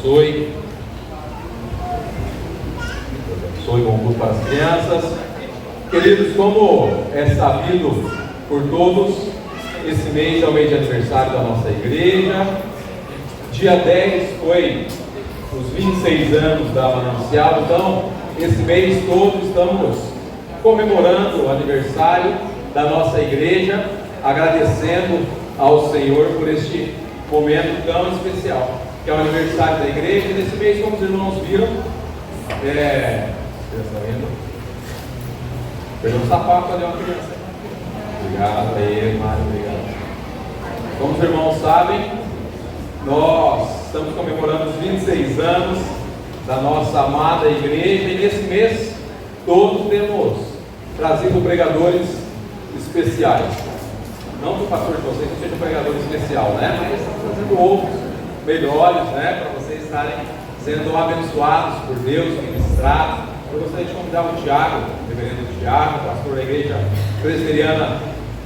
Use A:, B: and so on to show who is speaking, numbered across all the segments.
A: abençoe. Abençoe o bom culto para as crianças. Queridos, como é sabido por todos, esse mês é o mês de aniversário da nossa igreja. Dia 10 foi os 26 anos da Manancial, então esse mês todo estamos comemorando o aniversário da nossa igreja, agradecendo ao Senhor por este momento tão especial, que é o aniversário da igreja. E nesse mês, como os irmãos viram, perdeu um sapato ali, uma criança. Obrigado aí, Mário, obrigado. Como os irmãos sabem, nós estamos comemorando os 26 anos da nossa amada igreja, e nesse mês todos temos trazido pregadores especiais. Não que o pastor de vocês não seja um pregador especial, né? Mas estamos trazendo outros melhores, né? Para vocês estarem sendo abençoados por Deus, ministrados. Eu gostaria de convidar o Tiago, o reverendo Tiago, pastor da igreja presbiteriana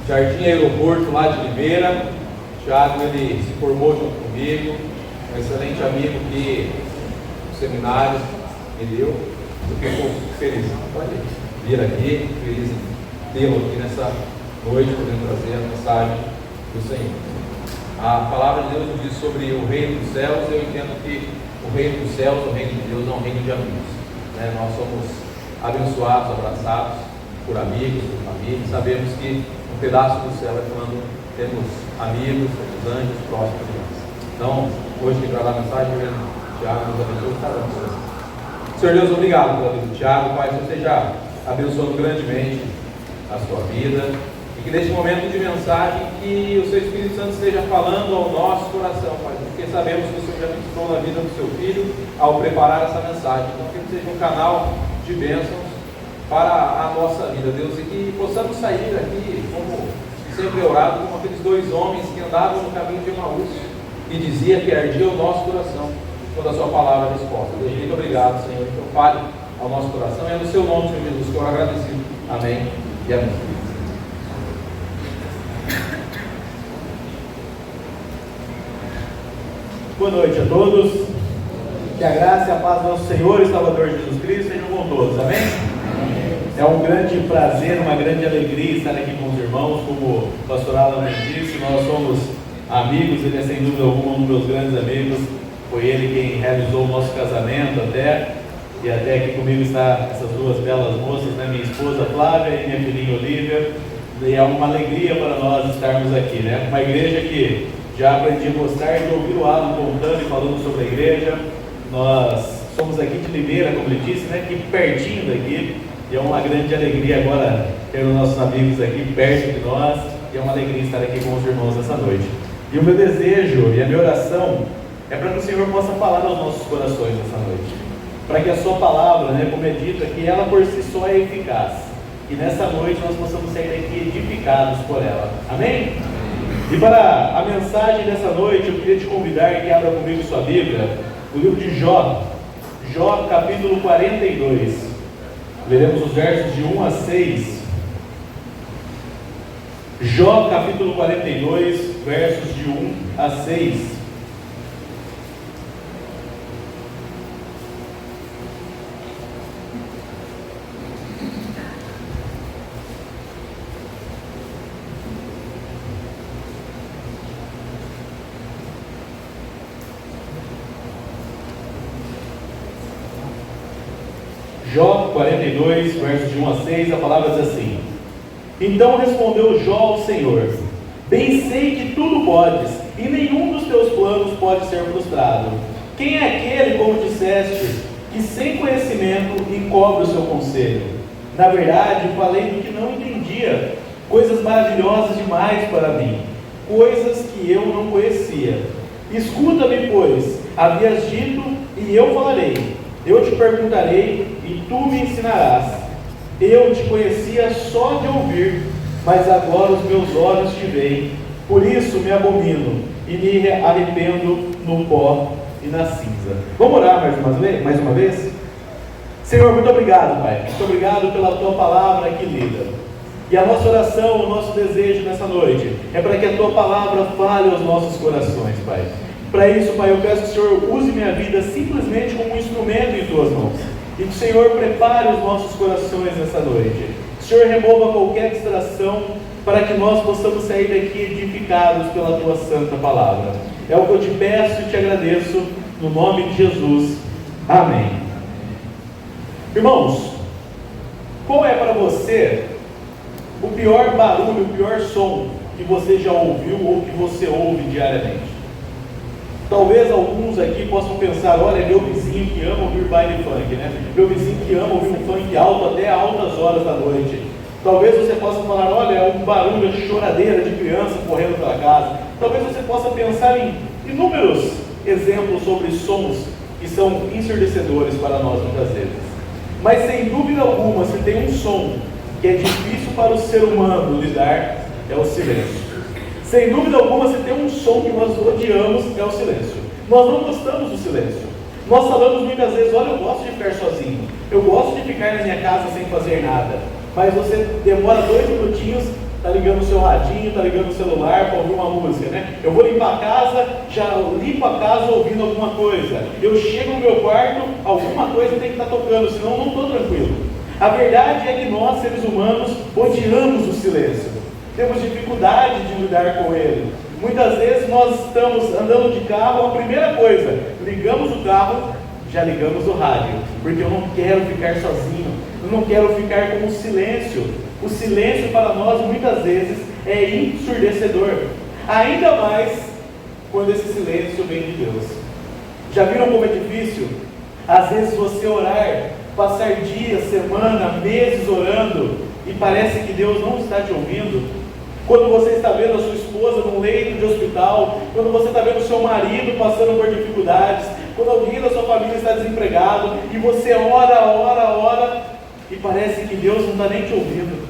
A: Jardim Aeroporto, lá de Limeira. O Tiago, ele se formou junto comigo, um excelente amigo que o seminário me deu. Eu fico feliz, pode vir aqui, feliz em tê-lo aqui nessa noite, podendo trazer a mensagem do Senhor. A palavra de Deus nos diz sobre o reino dos céus. Eu entendo que o reino dos céus, o reino de Deus, é um reino de amigos, né? Nós somos abençoados, abraçados por amigos, por família. Sabemos que um pedaço do céu é quando temos amigos, temos anjos próximos de nós. Então, hoje, para dar a mensagem, o Tiago nos abençoe. Senhor Deus, obrigado pela vida do Tiago. Pai, que você esteja abençoando grandemente a sua vida, e que neste momento de mensagem, que o seu Espírito Santo esteja falando ao nosso coração, Pai, porque sabemos que o Senhor já ministrou na vida do seu filho ao preparar essa mensagem, então que seja um canal de bênçãos para a nossa vida, Deus, e que possamos sair aqui, como sempre orado, como aqueles dois homens que andavam no caminho de Emaús, e dizia que ardia o nosso coração quando a sua palavra resposta. Deus, muito obrigado, Senhor, então fale ao nosso coração, e é no seu nome, Senhor Jesus, que eu agradecido. Amém e amém.
B: Boa noite a todos. Que a graça e a paz do nosso Senhor e Salvador Jesus Cristo sejam com todos. Amém? É um grande prazer, uma grande alegria estar aqui com os irmãos. Como o pastor Alan disse, nós somos amigos. Ele é sem dúvida alguma um dos meus grandes amigos. Foi ele quem realizou o nosso casamento até. E até aqui comigo está essas duas belas moças, né? Minha esposa Flávia e minha filhinha Olivia. E é uma alegria para nós estarmos aqui, né? Uma igreja que já aprendi a gostar de ouvir o Alan contando e falando sobre a igreja. Nós somos aqui de Limeira, como ele disse, né? Aqui pertinho daqui. E é uma grande alegria agora ter os nossos amigos aqui perto de nós. E é uma alegria estar aqui com os irmãos essa noite. E o meu desejo e a minha oração é para que o Senhor possa falar aos nossos corações essa noite. Para que a sua palavra, né, como é dito aqui, ela por si só é eficaz. E nessa noite nós possamos sair daqui edificados por ela. Amém? E para a mensagem dessa noite, eu queria te convidar que abra comigo sua Bíblia, o livro de Jó, Jó capítulo 42. Leremos os versos de 1 a 6. Jó capítulo 42, versos de 1 a 6. Jó 42, versos de 1 a 6, a palavra diz assim: Então respondeu Jó ao Senhor: Bem sei que tudo podes, e nenhum dos teus planos pode ser frustrado. Quem é aquele, como disseste, que sem conhecimento encobre o seu conselho? Na verdade, falei do que não entendia, coisas maravilhosas demais para mim, coisas que eu não conhecia. Escuta-me, pois, havias dito, e eu falarei. Eu te perguntarei, e tu me ensinarás. Eu te conhecia só de ouvir, mas agora os meus olhos te veem. Por isso me abomino e me arrependo no pó e na cinza. Vamos orar mais uma vez? Senhor, muito obrigado, Pai. Muito obrigado pela tua palavra aqui lida. E a nossa oração, o nosso desejo nessa noite é para que a tua palavra fale aos nossos corações, Pai. Para isso, Pai, eu peço que o Senhor use minha vida simplesmente como um instrumento em Tuas mãos. E que o Senhor prepare os nossos corações nessa noite. Que o Senhor remova qualquer distração para que nós possamos sair daqui edificados pela Tua santa palavra. É o que eu te peço e te agradeço, no nome de Jesus. Amém. Irmãos, qual é para você o pior barulho, o pior som que você já ouviu ou que você ouve diariamente? Talvez alguns aqui possam pensar, olha, meu vizinho que ama ouvir baile funk, né? Meu vizinho que ama ouvir um funk alto até altas horas da noite. Talvez você possa falar, olha, é um barulho de choradeira de criança correndo pela casa. Talvez você possa pensar em inúmeros exemplos sobre sons que são ensurdecedores para nós muitas vezes. Mas sem dúvida alguma, se tem um som que é difícil para o ser humano lidar, é o silêncio. Sem dúvida alguma, se tem um som que nós odiamos, é o silêncio. Nós não gostamos do silêncio. Nós falamos muitas vezes, olha, eu gosto de ficar sozinho, eu gosto de ficar na minha casa sem fazer nada. Mas você demora 2 minutinhos, está ligando o seu radinho, está ligando o celular para ouvir uma música, né? Eu vou limpar a casa, já limpo a casa ouvindo alguma coisa. Eu chego no meu quarto, alguma coisa tem que estar tocando, senão eu não estou tranquilo. A verdade é que nós, seres humanos, odiamos o silêncio. Temos dificuldade de lidar com ele. Muitas vezes nós estamos andando de carro, a primeira coisa, ligamos o carro, já ligamos o rádio, porque eu não quero ficar sozinho, eu não quero ficar com o silêncio. O silêncio para nós muitas vezes é ensurdecedor, ainda mais quando esse silêncio vem de Deus. Já viram como é difícil? Às vezes você orar, passar dias, semana, meses orando e parece que Deus não está te ouvindo. Quando você está vendo a sua esposa num leito de hospital, quando você está vendo o seu marido passando por dificuldades, quando alguém da sua família está desempregado e você ora e parece que Deus não está nem te ouvindo,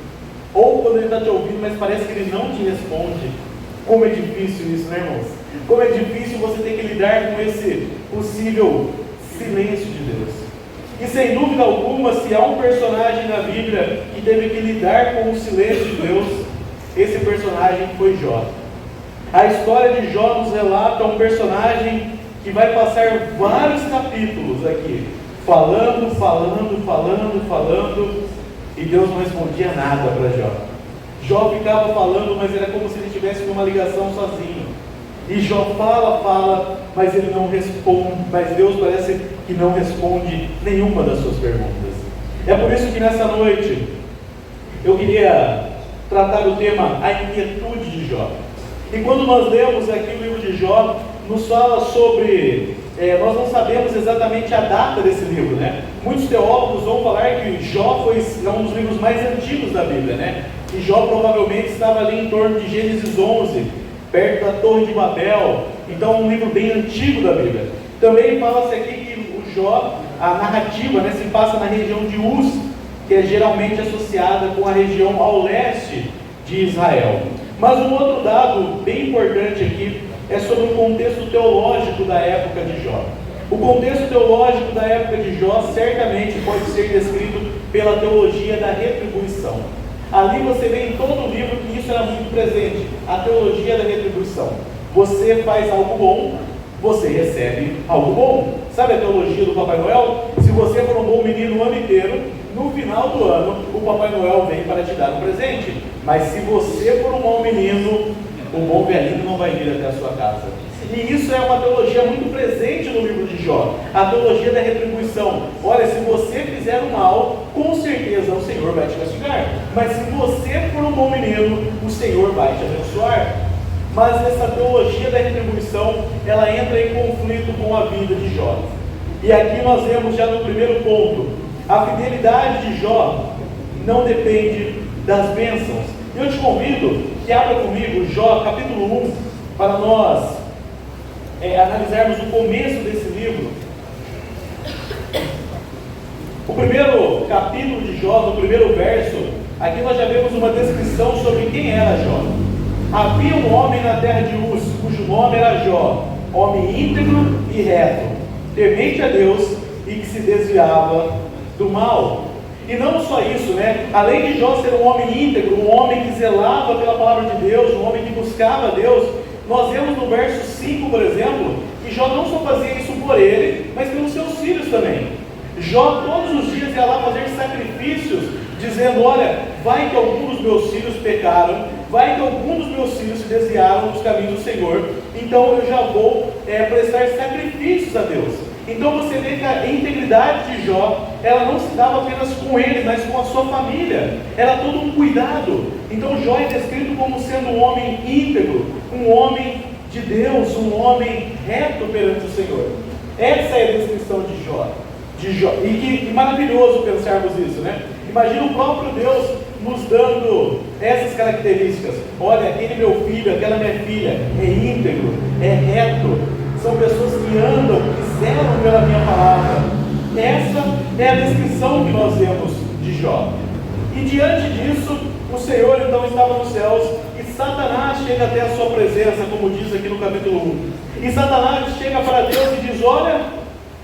B: ou quando Ele está te ouvindo, mas parece que Ele não te responde. Como é difícil isso, né, irmãos? Como é difícil você ter que lidar com esse possível silêncio de Deus. E sem dúvida alguma, se há um personagem na Bíblia que teve que lidar com o silêncio de Deus, esse personagem foi Jó. A história de Jó nos relata um personagem que vai passar vários capítulos aqui, falando, e Deus não respondia nada para Jó. Jó ficava falando, mas era como se ele estivesse numa ligação sozinho. E Jó fala, mas ele não responde, mas Deus parece que não responde nenhuma das suas perguntas. É por isso que nessa noite eu queria tratar o tema A Inquietude de Jó. E quando nós lemos aqui o livro de Jó, nos fala sobre, nós não sabemos exatamente a data desse livro, né? Muitos teólogos vão falar que Jó é um dos livros mais antigos da Bíblia, né? E Jó provavelmente estava ali em torno de Gênesis 11, perto da Torre de Babel. Então é um livro bem antigo da Bíblia. Também fala-se aqui que o Jó, a narrativa, né, se passa na região de Uz, que é geralmente associada com a região ao leste de Israel. Mas um outro dado bem importante aqui é sobre o contexto teológico da época de Jó. O contexto teológico da época de Jó certamente pode ser descrito pela teologia da retribuição. Ali você vê em todo o livro que isso era muito presente, a teologia da retribuição. Você faz algo bom, você recebe algo bom. Sabe a teologia do Papai Noel? Se você for um bom menino o ano inteiro, no final do ano, o Papai Noel vem para te dar um presente. Mas se você for um bom menino, o bom velhinho não vai vir até a sua casa. E isso é uma teologia muito presente no livro de Jó. A teologia da retribuição. Olha, se você fizer o mal, com certeza o Senhor vai te castigar. Mas se você for um bom menino, o Senhor vai te abençoar. Mas essa teologia da retribuição, ela entra em conflito com a vida de Jó. E aqui nós vemos já no primeiro ponto, a fidelidade de Jó não depende das bênçãos. Eu te convido que abra comigo Jó capítulo 1, para nós analisarmos o começo desse livro. O primeiro capítulo de Jó, no primeiro verso, aqui nós já vemos uma descrição sobre quem era Jó. Havia um homem na terra de Uz, cujo nome era Jó, homem íntegro e reto, temente a Deus e que se desviava do mal. E não só isso, né? Além de Jó ser um homem íntegro, um homem que zelava pela palavra de Deus, um homem que buscava Deus, nós vemos no verso 5, por exemplo, E Jó não só fazia isso por ele, mas pelos seus filhos também. Jó todos os dias ia lá fazer sacrifícios, dizendo: olha, vai que alguns dos meus filhos pecaram, vai que alguns dos meus filhos se desviaram dos caminhos do Senhor, então eu já vou prestar sacrifícios a Deus. Então você vê que a integridade de Jó, ela não se dava apenas com ele, mas com a sua família. Era todo um cuidado. Então Jó é descrito como sendo um homem íntegro, um homem de Deus, um homem reto perante o Senhor. Essa é a descrição de Jó. E que maravilhoso pensarmos isso, né? Imagina o próprio Deus nos dando essas características. Olha, aquele meu filho, aquela minha filha é íntegro, é reto, são pessoas que andam, que zelam pela minha palavra. Essa é a descrição que nós vemos de Jó. E diante disso, o Senhor então estava nos céus, e Satanás chega até a sua presença, como diz aqui no capítulo 1. E Satanás chega para Deus e diz: olha,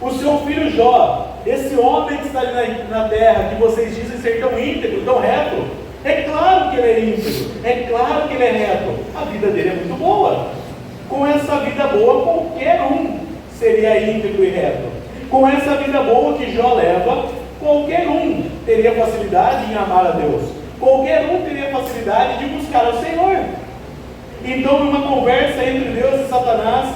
B: o seu filho Jó, esse homem que está ali na terra, que vocês dizem ser tão íntegro, tão reto, é claro que ele é íntegro, é claro que ele é reto, a vida dele é muito boa. Com essa vida boa, qualquer um seria íntegro e reto. Com essa vida boa que Jó leva, qualquer um teria facilidade em amar a Deus, qualquer um teria facilidade de buscar o Senhor. Então, numa conversa entre Deus e Satanás,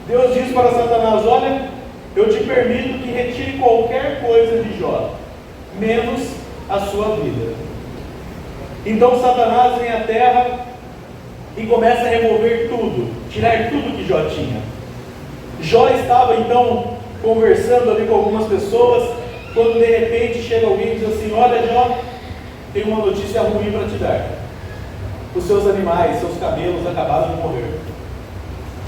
B: Deus diz para Satanás: olha, eu te permito que retire qualquer coisa de Jó, menos a sua vida. Então Satanás vem à terra e começa a remover tudo, tirar tudo que Jó tinha. Jó estava então conversando ali com algumas pessoas, quando de repente chega alguém e diz assim: olha Jó, tenho uma notícia ruim para te dar. Os seus animais, seus camelos acabaram de morrer.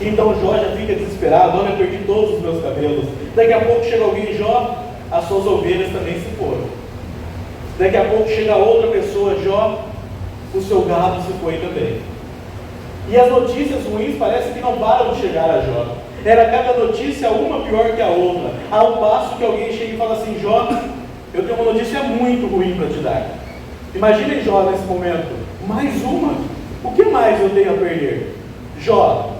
B: Então Jó já fica desesperado: olha, eu perdi todos os meus camelos. Daqui a pouco chega alguém: Jó, as suas ovelhas também se foram. Daqui a pouco chega outra pessoa: Jó, o seu gado se foi também. E as notícias ruins parecem que não param de chegar a Jó. Era cada notícia uma pior que a outra, ao passo que alguém chega e fala assim: Jó, eu tenho uma notícia muito ruim para te dar. Imaginem Jó nesse momento: mais uma? O que mais eu tenho a perder? Jó,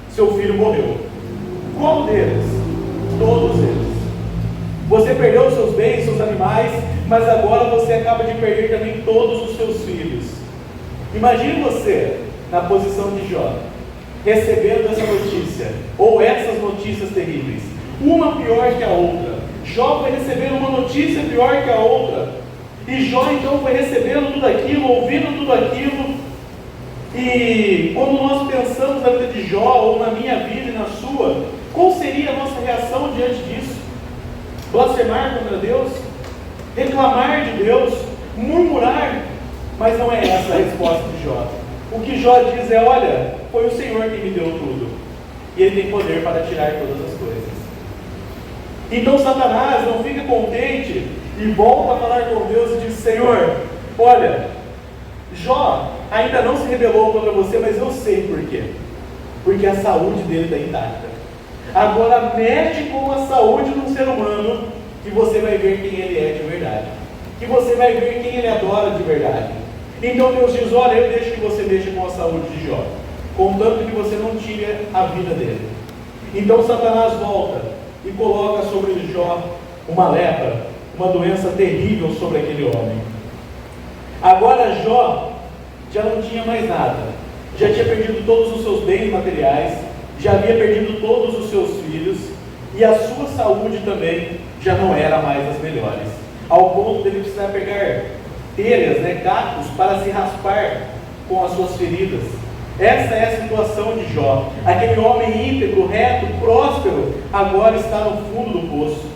B: seu filho morreu. Qual deles? Todos eles. Você perdeu os seus bens, seus animais, mas agora você acaba de perder também todos os seus filhos. Imagine você na posição de Jó, recebendo essa notícia, ou essas notícias terríveis, uma pior que a outra. Jó foi recebendo uma notícia pior que a outra, e Jó então foi recebendo tudo aquilo, ouvindo tudo aquilo. E quando nós pensamos na vida de Jó, ou na minha vida e na sua, qual seria a nossa reação diante disso? Blasfemar contra Deus? Reclamar de Deus? Murmurar? Mas não é essa a resposta de Jó. O que Jó diz é: olha, foi o Senhor que me deu tudo, e Ele tem poder para tirar todas as coisas. Então Satanás não fica contente e volta a falar com Deus e diz: Senhor, olha, Jó ainda não se rebelou contra você, mas eu sei por quê. Porque a saúde dele está intacta. Agora mexe com a saúde de um ser humano, que você vai ver quem ele é de verdade, que você vai ver quem ele adora de verdade. Então Deus diz: olha, eu deixo que você mexa com a saúde de Jó, contanto que você não tire a vida dele. Então Satanás volta e coloca sobre Jó uma lepra, uma doença terrível sobre aquele homem. Agora Jó já não tinha mais nada, já tinha perdido todos os seus bens materiais, já havia perdido todos os seus filhos, e a sua saúde também já não era mais das melhores, ao ponto de ele precisar pegar telhas, cacos, para se raspar com as suas feridas. Essa é a situação de Jó. Aquele homem íntegro, reto, próspero, agora está no fundo do poço.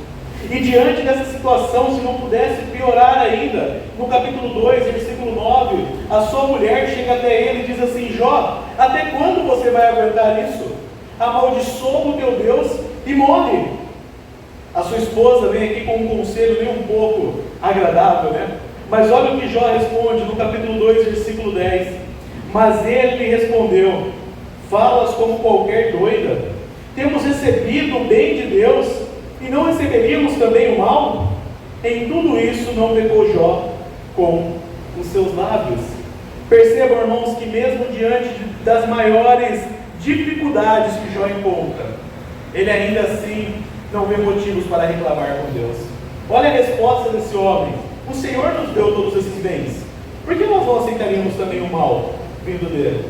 B: E diante dessa situação, se não pudesse piorar ainda, no capítulo 2, versículo 9, a sua mulher chega até ele e diz assim: Jó, até quando você vai aguentar isso? Amaldiçoa o teu Deus e morre. A sua esposa vem aqui com um conselho nem um pouco agradável, Mas olha o que Jó responde no capítulo 2, versículo 10. Mas ele lhe respondeu: falas como qualquer doida. Temos recebido o bem de Deus e não receberíamos também o mal? Em tudo isso não pecou Jó com os seus lábios. Percebam, irmãos, que mesmo diante das maiores dificuldades que Jó encontra, ele ainda assim não vê motivos para reclamar com Deus. Olha a resposta desse homem: o Senhor nos deu todos esses bens, por que nós não aceitaríamos também o mal vindo dele?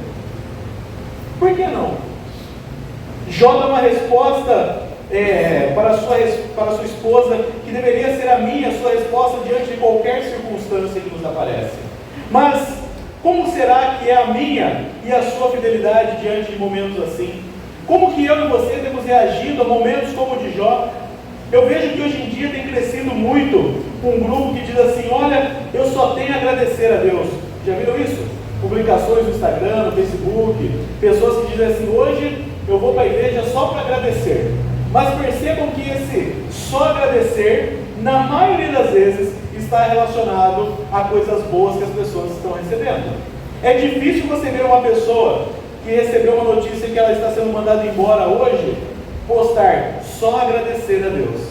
B: Por que não? Jó dá uma resposta para sua esposa, que deveria ser a minha, sua resposta diante de qualquer circunstância que nos aparece. Mas como será que é a minha e a sua fidelidade diante de momentos assim? Como que eu e você temos reagido a momentos como o de Jó? Eu vejo que hoje em dia tem crescido muito um grupo que diz assim: olha, eu só tenho a agradecer a Deus. Já viram isso? Publicações no Instagram, no Facebook, pessoas que dizem assim: hoje eu vou para a igreja só para agradecer. Mas percebam que esse só agradecer, na maioria das vezes, está relacionado a coisas boas que as pessoas estão recebendo. É difícil você ver uma pessoa que recebeu uma notícia que ela está sendo mandada embora hoje, postar só agradecer a Deus.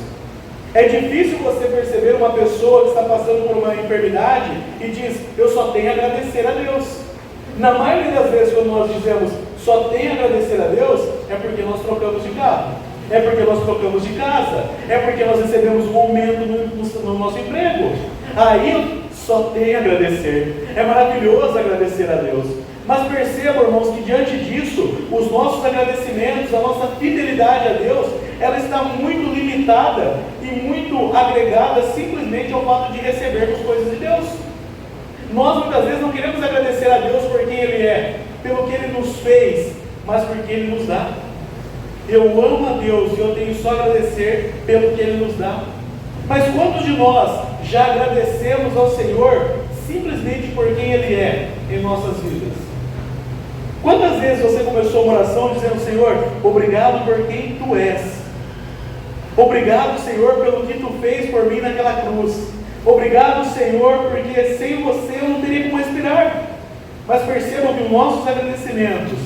B: É difícil você perceber uma pessoa que está passando por uma enfermidade e diz: eu só tenho a agradecer a Deus. Na maioria das vezes, quando nós dizemos só tenho a agradecer a Deus, é porque nós trocamos de carro, é porque nós trocamos de casa, é porque nós recebemos um aumento no nosso emprego. Aí eu só tenho a agradecer. É maravilhoso agradecer a Deus. Mas percebam, irmãos, que diante disso, os nossos agradecimentos, a nossa fidelidade a Deus, ela está muito limitada e muito agregada simplesmente ao fato de recebermos coisas de Deus. Nós muitas vezes não queremos agradecer a Deus por quem Ele é, pelo que Ele nos fez, mas por que Ele nos dá. Eu amo a Deus e eu tenho só a agradecer pelo que Ele nos dá. Mas quantos de nós já agradecemos ao Senhor simplesmente por quem Ele é em nossas vidas? Quantas vezes você começou uma oração dizendo: Senhor, obrigado por quem Tu és. Obrigado, Senhor, pelo que Tu fez por mim naquela cruz. Obrigado, Senhor, porque sem Você eu não teria como respirar. Mas percebam que os nossos agradecimentos,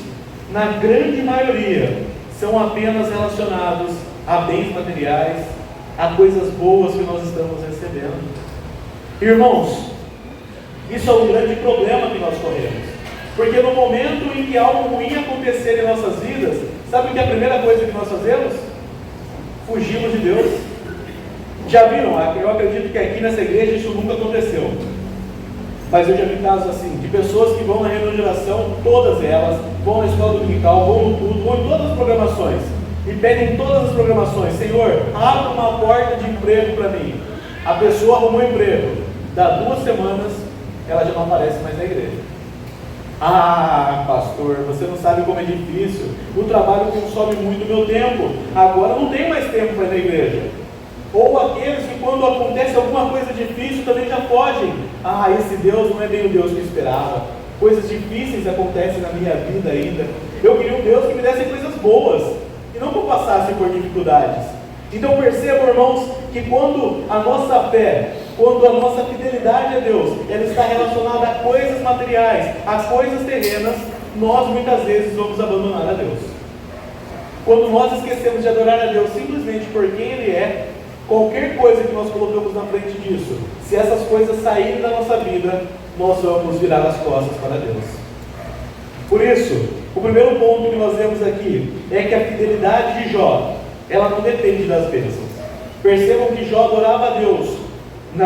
B: na grande maioria, são apenas relacionados a bens materiais, a coisas boas que nós estamos recebendo. Irmãos, isso é um grande problema que nós corremos. Porque no momento em que algo ruim acontecer em nossas vidas, sabe o que é a primeira coisa que nós fazemos? Fugimos de Deus. Já viram? Eu acredito que aqui nessa igreja isso nunca aconteceu. Mas eu já vi casos assim, de pessoas que vão na reunião de oração, todas elas, vão na escola dominical, vão no culto, vão em todas as programações, e pedem todas as programações: Senhor, abre uma porta de emprego para mim. A pessoa arrumou emprego, dá 2 semanas, ela já não aparece mais na igreja. Ah, pastor, você não sabe como é difícil, o trabalho consome muito meu tempo, agora não tenho mais tempo para ir na igreja. Ou aqueles que quando acontece alguma coisa difícil também já fogem. Ah, esse Deus não é bem o Deus que eu esperava. Coisas difíceis acontecem na minha vida ainda. Eu queria um Deus que me desse coisas boas e não que eu passasse por dificuldades. Então percebam, irmãos, que quando a nossa fé, quando a nossa fidelidade a Deus, ela está relacionada a coisas materiais, a coisas terrenas, nós muitas vezes vamos abandonar a Deus. Quando nós esquecemos de adorar a Deus simplesmente por quem Ele é, qualquer coisa que nós colocamos na frente disso, se essas coisas saírem da nossa vida, nós vamos virar as costas para Deus. Por isso, o primeiro ponto que nós vemos aqui é que a fidelidade de Jó, ela não depende das bênçãos. Percebam que Jó adorava a Deus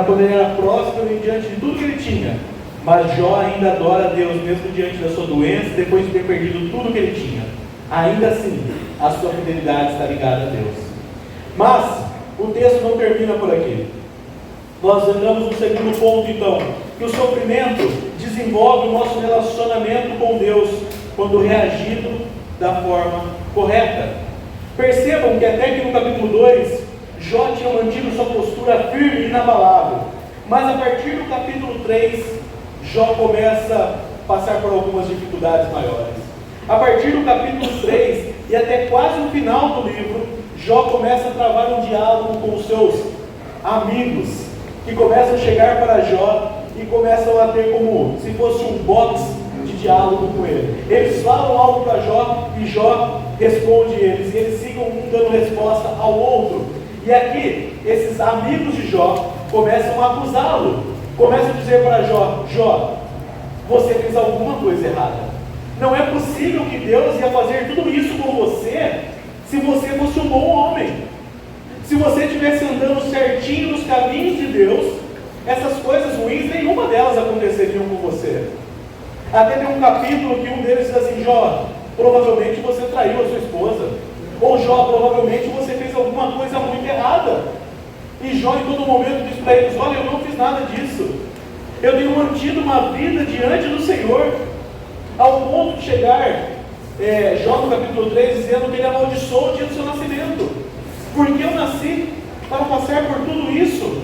B: quando ele era próspero e diante de tudo que ele tinha, mas Jó ainda adora a Deus mesmo diante da sua doença, depois de ter perdido tudo que ele tinha. Ainda assim, a sua fidelidade está ligada a Deus. Mas o texto não termina por aqui. Nós entramos no segundo ponto, então, que o sofrimento desenvolve o nosso relacionamento com Deus quando reagido da forma correta. Percebam que até que no capítulo 2, Jó tinha mantido sua postura firme e inabalável. Mas a partir do capítulo 3, Jó começa a passar por algumas dificuldades maiores. A partir do capítulo 3 e até quase o final do livro, Jó começa a travar um diálogo com os seus amigos, que começam a chegar para Jó e começam a ter como se fosse um box de diálogo com ele. Eles falam algo para Jó e Jó responde eles, e eles ficam um dando resposta ao outro. E aqui, esses amigos de Jó começam a acusá-lo, começam a dizer para Jó: Jó, você fez alguma coisa errada. Não é possível que Deus ia fazer tudo isso com você. se você fosse um bom homem. Se você estivesse andando certinho nos caminhos de Deus, essas coisas ruins, nenhuma delas aconteceriam com você. Até tem um capítulo que um deles diz assim: Jó, provavelmente você traiu a sua esposa. Ou Jó, provavelmente você fez alguma coisa muito errada. E Jó em todo momento diz para eles: olha, eu não fiz nada disso. Eu tenho mantido uma vida diante do Senhor. Ao ponto de chegar, Jó no capítulo 3, dizendo que ele amaldiçoou o dia do seu nascimento. Porque eu nasci para passar por tudo isso.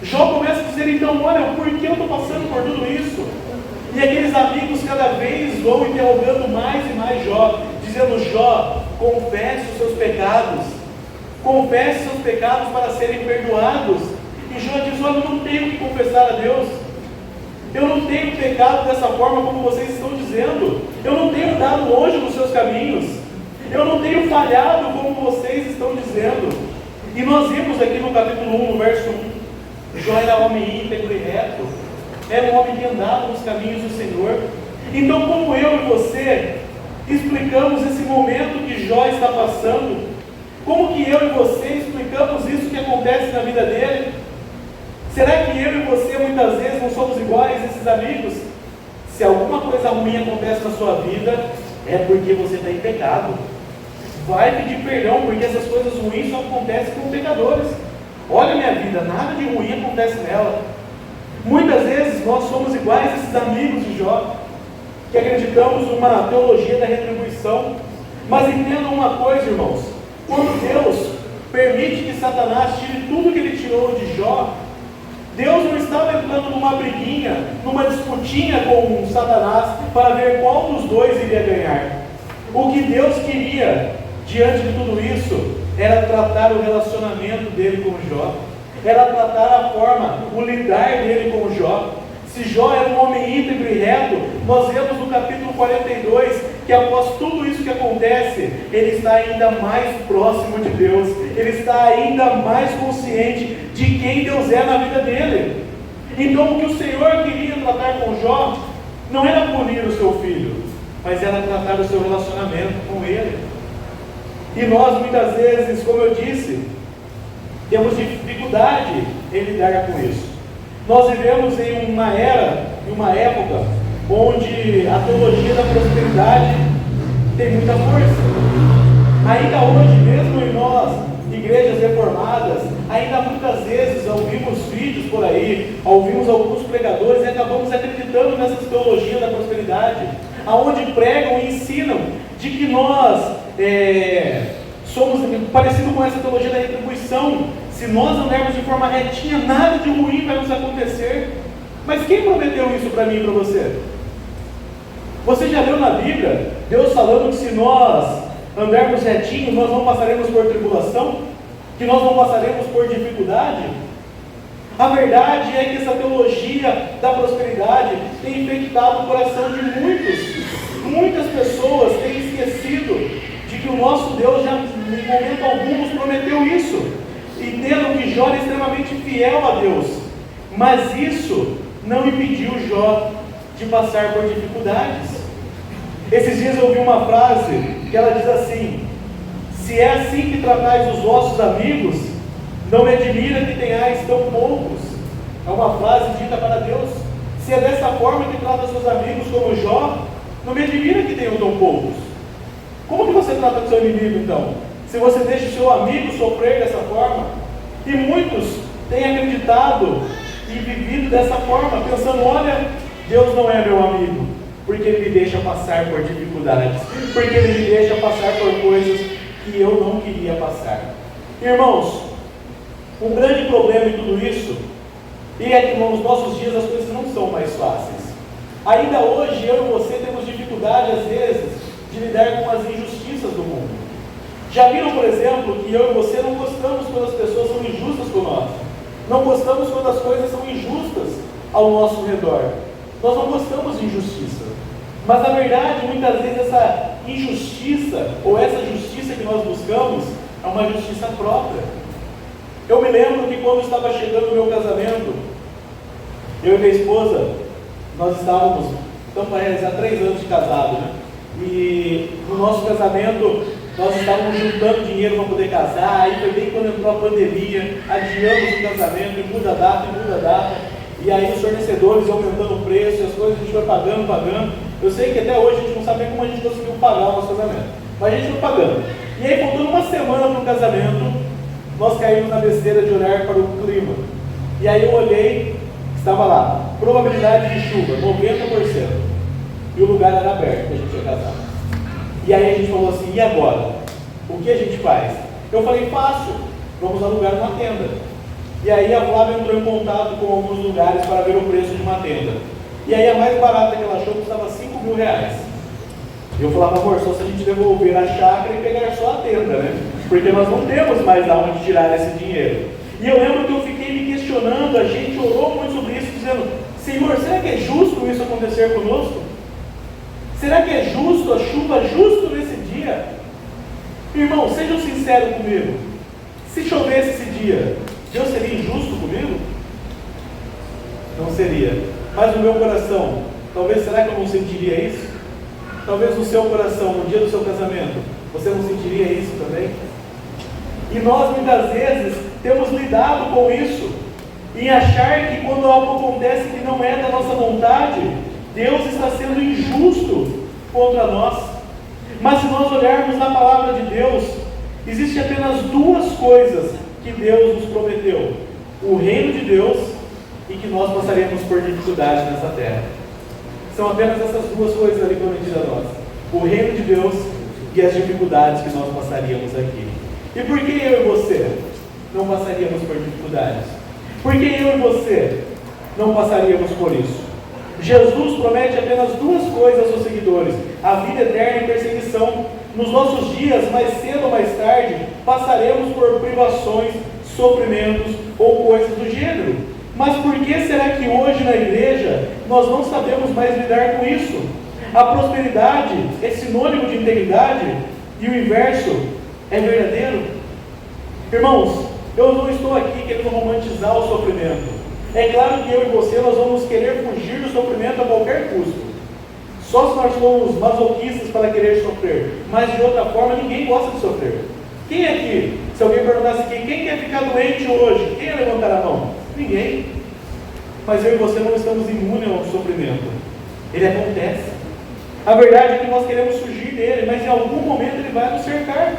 B: Jó começa a dizer então: olha, por que eu estou passando por tudo isso? E aqueles amigos cada vez vão interrogando mais e mais Jó, dizendo: Jó, confesse os seus pecados. Confesse seus pecados para serem perdoados. E Jó diz: olha, eu não tenho que confessar a Deus. Eu não tenho pecado dessa forma como vocês estão dizendo. Eu não tenho andado longe dos seus caminhos. Eu não tenho falhado como vocês estão dizendo. E nós vimos aqui no capítulo 1, no verso 1, Jó era homem íntegro e reto. Era um homem que andava nos caminhos do Senhor. Então, como eu e você explicamos esse momento que Jó está passando? Como que eu e você explicamos isso que acontece na vida dele? Será que eu e você muitas vezes não somos iguais a esses amigos? Se alguma coisa ruim acontece na sua vida, é porque você está em pecado. Vai pedir perdão, porque essas coisas ruins só acontecem com pecadores. Olha a minha vida, nada de ruim acontece nela. Muitas vezes nós somos iguais a esses amigos de Jó, que acreditamos numa teologia da retribuição. Mas entendam uma coisa, irmãos: quando Deus permite que Satanás tire tudo que ele tirou de Jó, Deus não estava entrando numa briguinha, numa disputinha com Satanás para ver qual dos dois iria ganhar. O que Deus queria diante de tudo isso era tratar o relacionamento dele com Jó, era tratar a forma, o lidar dele com Jó. Se Jó era um homem íntegro e reto, nós vemos no capítulo 42 que após tudo isso que acontece, ele está ainda mais próximo de Deus, ele está ainda mais consciente de quem Deus é na vida dele. Então o que o Senhor queria tratar com Jó não era punir o seu filho, mas era tratar o seu relacionamento com ele. E nós muitas vezes, como eu disse, temos dificuldade em lidar com isso. Nós vivemos em uma era, em uma época, onde a teologia da prosperidade tem muita força. Ainda hoje, mesmo em nós, igrejas reformadas, ainda muitas vezes ouvimos vídeos por aí, ouvimos alguns pregadores e acabamos acreditando nessas teologias da prosperidade, aonde pregam e ensinam de que nós somos parecido com essa teologia da retribuição. Se nós andarmos de forma retinha, nada de ruim vai nos acontecer. Mas quem prometeu isso para mim e para você? Você já leu na Bíblia Deus falando que se nós andarmos retinhos, nós não passaremos por tribulação? Que nós não passaremos por dificuldade? A verdade é que essa teologia da prosperidade tem infectado o coração de muitas pessoas têm esquecido de que o nosso Deus já, em momento algum, nos prometeu isso. Entendam que Jó era extremamente fiel a Deus, mas isso não impediu Jó de passar por dificuldades. Esses dias eu ouvi uma frase que ela diz assim: se é assim que tratais os vossos amigos, não me admira que tenhais tão poucos. É uma frase dita para Deus. Se é dessa forma que trata seus amigos como Jó, não me admira que tenham tão poucos. Como que você trata o seu inimigo então? Se você deixa o seu amigo sofrer dessa forma? E muitos têm acreditado e vivido dessa forma, pensando: olha, Deus não é meu amigo, porque Ele me deixa passar por dificuldades, porque Ele me deixa passar por coisas que eu não queria passar. Irmãos, um grande problema em tudo isso é que nos nossos dias as coisas não são mais fáceis. Ainda hoje eu e você temos dificuldade às vezes de lidar com as injustiças do mundo. Já viram, por exemplo, que eu e você não gostamos quando as pessoas são injustas com nós? Não gostamos quando as coisas são injustas ao nosso redor. Nós não gostamos de injustiça. Mas na verdade, muitas vezes essa injustiça, ou essa justiça que nós buscamos, é uma justiça própria. Eu me lembro que quando estava chegando o meu casamento, eu e minha esposa, nós estamos para realizar 3 anos de casado, né? E no nosso casamento, nós estávamos juntando dinheiro para poder casar, aí foi bem quando entrou a pandemia, adiamos o casamento, e muda a data, e aí os fornecedores aumentando o preço, as coisas a gente foi pagando. Eu sei que até hoje a gente não sabe nem como a gente conseguiu pagar o nosso casamento, mas a gente foi pagando. E aí, faltando uma semana para o casamento, nós caímos na besteira de olhar para o clima. E aí eu olhei, estava lá, probabilidade de chuva, 90%. E o lugar era aberto, que a gente ia casar. E aí a gente falou assim, e agora? O que a gente faz? Eu falei, fácil, vamos alugar uma tenda. E aí a Flávia entrou em contato com alguns lugares para ver o preço de uma tenda. E aí a mais barata que ela achou custava R$5.000. E eu falava, amor, só se a gente devolver a chácara e pegar só a tenda, né? Porque nós não temos mais aonde tirar esse dinheiro. E eu lembro que eu fiquei me questionando, a gente orou muito sobre isso, dizendo, Senhor, será que é justo isso acontecer conosco? Será que é justo a chuva justo nesse dia? Irmão, sejam sinceros comigo. Se chovesse esse dia, Deus seria injusto comigo? Não seria. Mas no meu coração, talvez, será que eu não sentiria isso? Talvez no seu coração, no dia do seu casamento, você não sentiria isso também? E nós muitas vezes temos lidado com isso, em achar que quando algo acontece que não é da nossa vontade, Deus está sendo injusto contra nós. Mas se nós olharmos na palavra de Deus, existem apenas duas coisas que Deus nos prometeu: o reino de Deus e que nós passaremos por dificuldades nessa terra. São apenas essas duas coisas ali prometidas a nós: o reino de Deus e as dificuldades que nós passaríamos aqui. E por que eu e você não passaríamos por dificuldades? Por que eu e você não passaríamos por isso? Jesus promete apenas duas coisas aos seus seguidores: a vida eterna e perseguição. Nos nossos dias, mais cedo ou mais tarde, passaremos por privações, sofrimentos ou coisas do gênero. Mas por que será que hoje na igreja nós não sabemos mais lidar com isso? A prosperidade é sinônimo de integridade e o inverso é verdadeiro? Irmãos, eu não estou aqui querendo romantizar o sofrimento. É claro que eu e você, nós vamos querer fugir do sofrimento a qualquer custo. Só se nós formos masoquistas para querer sofrer. Mas de outra forma, ninguém gosta de sofrer. Quem aqui, se alguém perguntasse aqui, quem quer ficar doente hoje? Quem ia levantar a mão? Ninguém. Mas eu e você não estamos imunes ao sofrimento. Ele acontece. A verdade é que nós queremos fugir dele, mas em algum momento ele vai nos cercar.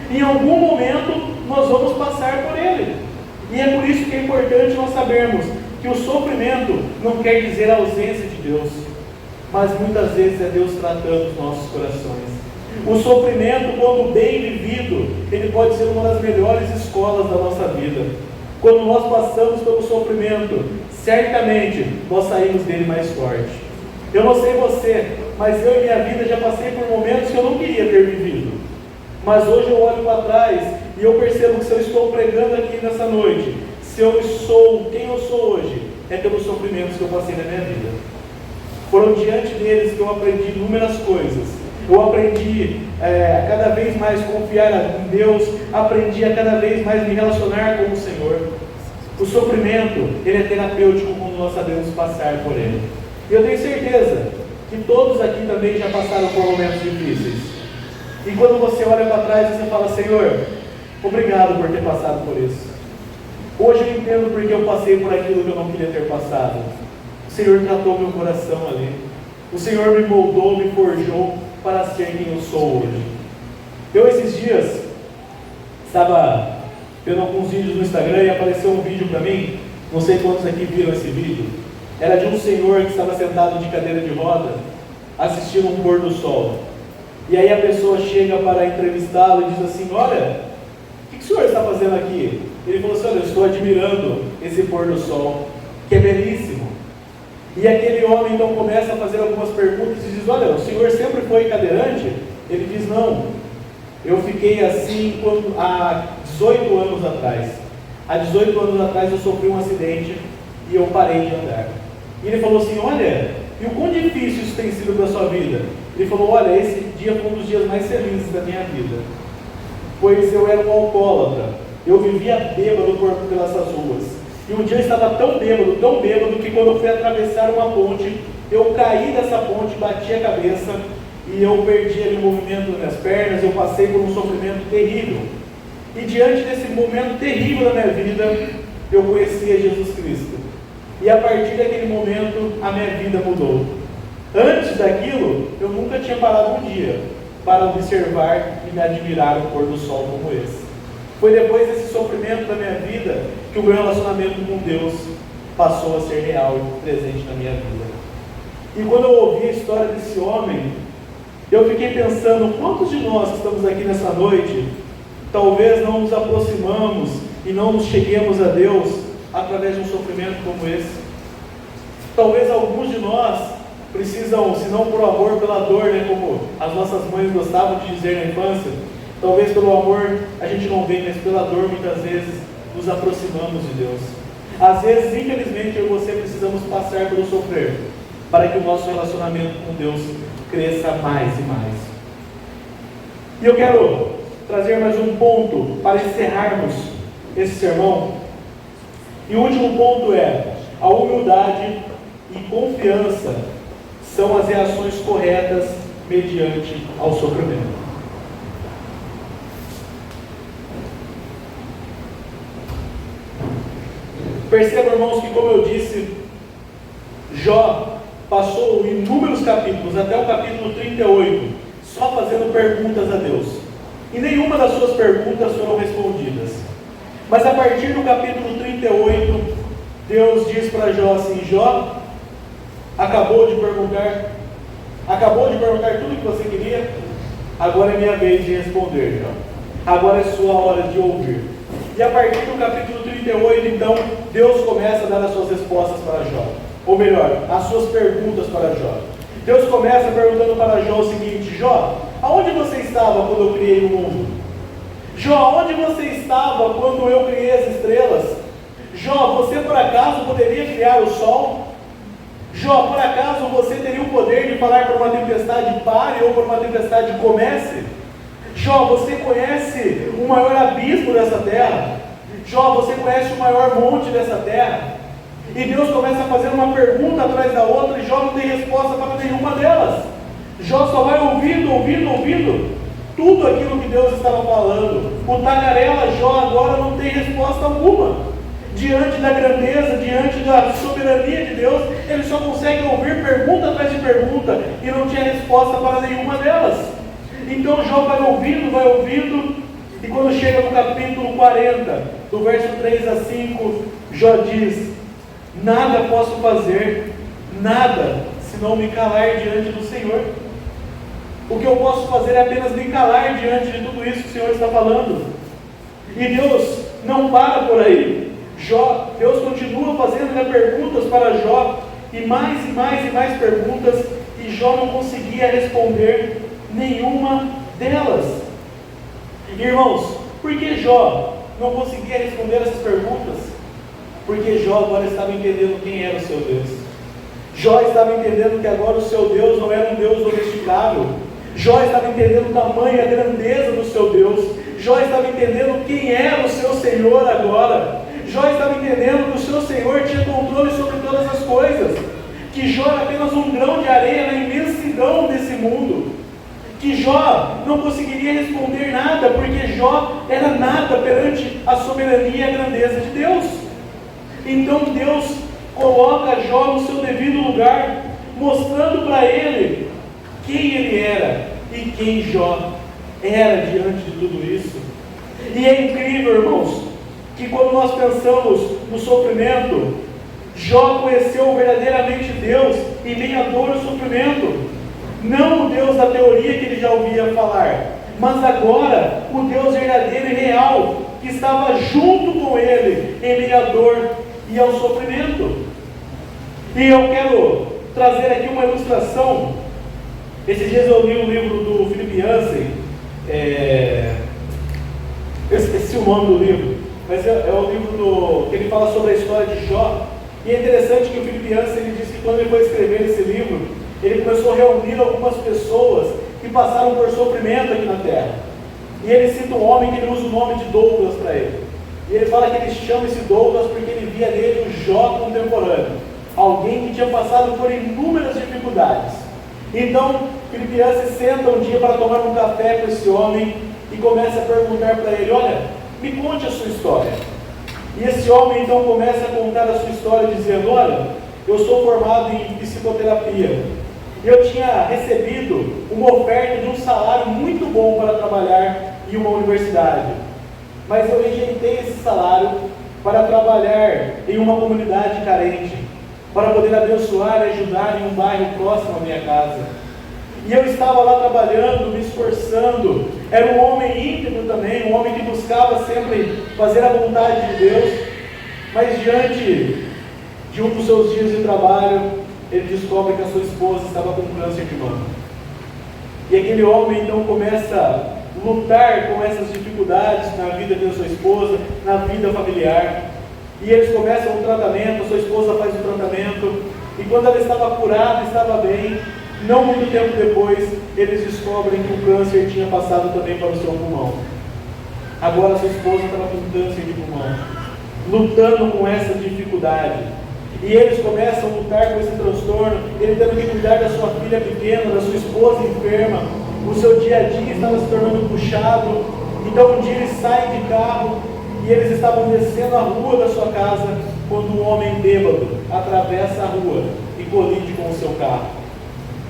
B: Em algum momento nós vamos passar por ele. E é por isso que é importante nós sabermos que o sofrimento não quer dizer a ausência de Deus, mas muitas vezes é Deus tratando os nossos corações. O sofrimento, quando bem vivido, ele pode ser uma das melhores escolas da nossa vida. Quando nós passamos pelo sofrimento, certamente nós saímos dele mais forte. Eu não sei você, mas eu em minha vida já passei por momentos que eu não queria ter vivido. Mas hoje eu olho para trás e eu percebo que se eu estou pregando aqui nessa noite, se eu sou quem eu sou hoje, é pelos sofrimentos que eu passei na minha vida. Foram diante deles que eu aprendi inúmeras coisas. Eu aprendi a cada vez mais confiar em Deus, aprendi a cada vez mais me relacionar com o Senhor. O sofrimento, ele é terapêutico quando nós sabemos passar por ele. E eu tenho certeza que todos aqui também já passaram por momentos difíceis. E quando você olha para trás, você fala: Senhor, obrigado por ter passado por isso. Hoje eu entendo porque eu passei por aquilo que eu não queria ter passado. O Senhor tratou meu coração ali. O Senhor me moldou, me forjou para ser quem eu sou hoje. Eu esses dias estava vendo alguns vídeos no Instagram e apareceu um vídeo para mim. Não sei quantos aqui viram esse vídeo. Era de um senhor que estava sentado de cadeira de roda assistindo um pôr do sol. E aí a pessoa chega para entrevistá-lo e diz assim: olha, o que o senhor está fazendo aqui? Ele falou assim: olha, eu estou admirando esse pôr do sol, que é belíssimo. E aquele homem então começa a fazer algumas perguntas e diz: olha, o senhor sempre foi cadeirante? Ele diz: não, eu fiquei assim há 18 anos atrás. Há 18 anos atrás eu sofri um acidente e eu parei de andar. E ele falou assim: olha, e o quão difícil isso tem sido para a sua vida? Ele falou: olha, esse dia foi um dos dias mais felizes da minha vida, pois eu era um alcoólatra, eu vivia bêbado pelas ruas, e um dia eu estava tão bêbado, que quando eu fui atravessar uma ponte, eu caí dessa ponte, bati a cabeça, e eu perdi ali o movimento das minhas pernas, eu passei por um sofrimento terrível. E diante desse momento terrível da minha vida, eu conhecia Jesus Cristo. E a partir daquele momento, a minha vida mudou. Antes daquilo, eu nunca tinha parado um dia para observar e me admirar o pôr do sol como esse. Foi depois desse sofrimento da minha vida que o meu relacionamento com Deus passou a ser real e presente na minha vida. E quando eu ouvi a história desse homem, eu fiquei pensando, quantos de nós que estamos aqui nessa noite, talvez não nos aproximamos e não nos cheguemos a Deus através de um sofrimento como esse? Talvez alguns de nós precisam, se não por amor, pela dor, né, como as nossas mães gostavam de dizer na infância, talvez pelo amor a gente não vem, mas pela dor muitas vezes nos aproximamos de Deus. Às vezes, infelizmente, eu e você precisamos passar pelo sofrer, para que o nosso relacionamento com Deus cresça mais e mais. E eu quero trazer mais um ponto para encerrarmos esse sermão. E o último ponto é: a humildade e confiança são as reações corretas mediante ao sofrimento. Percebam, irmãos, que como eu disse, Jó passou inúmeros capítulos, até o capítulo 38, só fazendo perguntas a Deus. E nenhuma das suas perguntas foram respondidas. Mas a partir do capítulo 38, Deus diz para Jó assim: Jó, acabou de perguntar tudo o que você queria, agora é minha vez de responder, Jó. Agora é sua hora de ouvir. E a partir do capítulo 38, então, Deus começa a dar as suas respostas para Jó. Ou melhor, as suas perguntas para Jó. Deus começa perguntando para Jó o seguinte: Jó, aonde você estava quando eu criei o mundo? Jó, aonde você estava quando eu criei as estrelas? Jó, você por acaso poderia criar o sol? Jó, por acaso você teria o poder de falar para uma tempestade pare ou para uma tempestade comece? Jó, você conhece o maior abismo dessa terra? Jó, você conhece o maior monte dessa terra? E Deus começa a fazer uma pergunta atrás da outra, e Jó não tem resposta para nenhuma delas. Jó só vai ouvindo tudo aquilo que Deus estava falando. O tagarela Jó agora não tem resposta alguma. Diante da grandeza, diante da soberania de Deus, ele só consegue ouvir pergunta atrás de pergunta, e não tinha resposta para nenhuma delas. Então Jó vai ouvindo, e quando chega no capítulo 40, do verso 3 a 5, Jó diz: nada posso fazer, nada, senão me calar diante do Senhor. O que eu posso fazer é apenas me calar diante de tudo isso que o Senhor está falando. E Deus não para por aí. Deus continua fazendo perguntas para Jó, e mais perguntas, e Jó não conseguia responder nenhuma delas. Irmãos, por que Jó não conseguia responder essas perguntas? Porque Jó agora estava entendendo quem era o seu Deus. Jó estava entendendo que agora o seu Deus não era um Deus domesticável. Jó estava entendendo o tamanho e a grandeza do seu Deus. Jó estava entendendo quem era o seu Senhor agora. Jó estava entendendo que o seu Senhor tinha controle sobre todas as coisas. Que Jó era apenas um grão de areia na imensidão desse mundo. Que Jó não conseguiria responder nada, porque Jó era nada perante a soberania e a grandeza de Deus. Então Deus coloca Jó no seu devido lugar, mostrando para ele quem ele era e quem Jó era diante de tudo isso. E é incrível, irmãos, que quando nós pensamos no sofrimento, Jó conheceu verdadeiramente Deus em meio à dor e sofrimento. Não o Deus da teoria que ele já ouvia falar, mas agora o Deus verdadeiro e real, que estava junto com ele em meio à dor e ao sofrimento. E eu quero trazer aqui uma ilustração. Esses dias eu li um livro do Philip Yancey, eu esqueci o nome do livro, mas é o livro que ele fala sobre a história de Jó. E é interessante que o Philip Yancey, ele disse que quando ele foi escrever esse livro, ele começou a reunir algumas pessoas que passaram por sofrimento aqui na terra. E ele cita um homem que ele usa o nome de Douglas para ele. E ele fala que ele chama esse Douglas porque ele via nele o Jó contemporâneo. Alguém que tinha passado por inúmeras dificuldades. Então, Filipian se senta um dia para tomar um café com esse homem e começa a perguntar para ele: olha, me conte a sua história. E esse homem então começa a contar a sua história dizendo: olha, eu sou formado em psicoterapia. Eu tinha recebido uma oferta de um salário muito bom para trabalhar em uma universidade, mas eu rejeitei esse salário para trabalhar em uma comunidade carente, para poder abençoar e ajudar em um bairro próximo à minha casa. E eu estava lá trabalhando, me esforçando. Era um homem íntegro também, um homem que buscava sempre fazer a vontade de Deus, mas diante de um dos seus dias de trabalho, ele descobre que a sua esposa estava com câncer de mama. E aquele homem então começa a lutar com essas dificuldades na vida da sua esposa, na vida familiar. E eles começam o tratamento, a sua esposa faz o tratamento, e quando ela estava curada, estava bem, não muito tempo depois, eles descobrem que o câncer tinha passado também para o seu pulmão. Agora sua esposa estava com câncer de pulmão, lutando com essa dificuldade. E eles começam a lutar com esse transtorno, ele tendo que cuidar da sua filha pequena, da sua esposa enferma. O seu dia a dia estava se tornando puxado. Então um dia eles saem de carro e eles estavam descendo a rua da sua casa, quando um homem bêbado atravessa a rua e colide com o seu carro.